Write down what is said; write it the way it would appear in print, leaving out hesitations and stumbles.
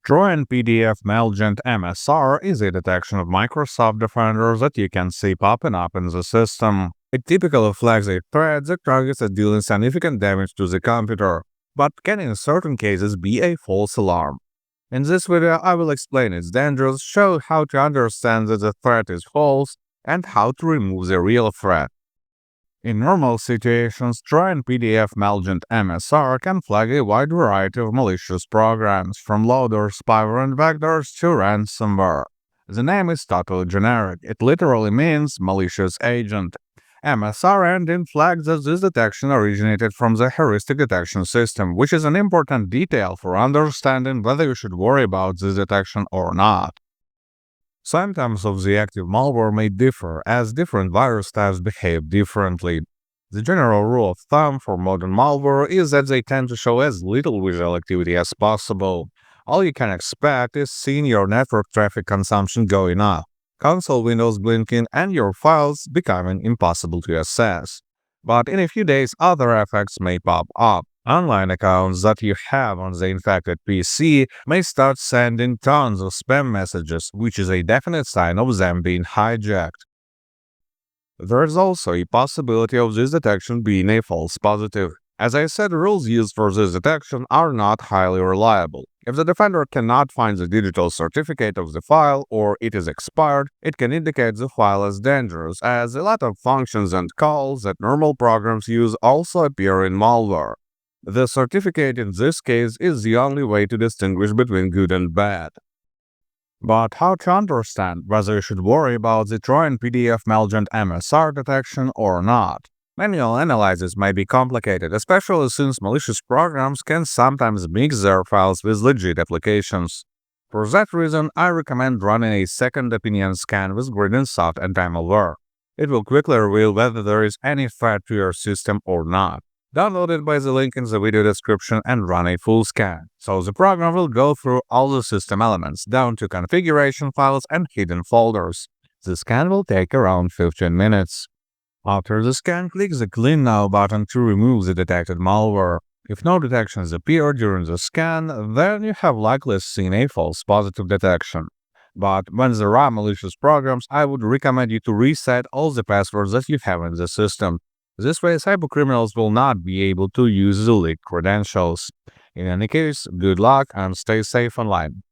Trojan PDF Malgent MSR is a detection of Microsoft Defenders that you can see popping up in the system. It typically flags a threat that targets at dealing significant damage to the computer, but can in certain cases be a false alarm. In this video, I will explain its dangers, show how to understand that the threat is false, and how to remove the real threat. In normal situations, Trojan PDF Malgent MSR can flag a wide variety of malicious programs, from loaders, spyware, and vectors to ransomware. The name is totally generic. It literally means malicious agent. MSR engine flags that this detection originated from the heuristic detection system, which is an important detail for understanding whether you should worry about this detection or not. Symptoms of the active malware may differ, as different virus types behave differently. The general rule of thumb for modern malware is that they tend to show as little visual activity as possible. All you can expect is seeing your network traffic consumption going up, console windows blinking, and your files becoming impossible to access. But in a few days, other effects may pop up. Online accounts that you have on the infected PC may start sending tons of spam messages, which is a definite sign of them being hijacked. There is also a possibility of this detection being a false positive. As I said, rules used for this detection are not highly reliable. If the defender cannot find the digital certificate of the file or it is expired, it can indicate the file as dangerous, as a lot of functions and calls that normal programs use also appear in malware. The certificate in this case is the only way to distinguish between good and bad. But how to understand whether you should worry about the Trojan PDF Malgent MSR detection or not? Manual analysis may be complicated, especially since malicious programs can sometimes mix their files with legit applications. For that reason, I recommend running a second opinion scan with Soft and Malware. It will quickly reveal whether there is any threat to your system or not. Download it by the link in the video description and run a full scan. So the program will go through all the system elements, down to configuration files and hidden folders. The scan will take around 15 minutes. After the scan, click the Clean Now button to remove the detected malware. If no detections appear during the scan, then you have likely seen a false positive detection. But when there are malicious programs, I would recommend you to reset all the passwords that you have in the system. This way, cybercriminals will not be able to use the leaked credentials. In any case, good luck and stay safe online.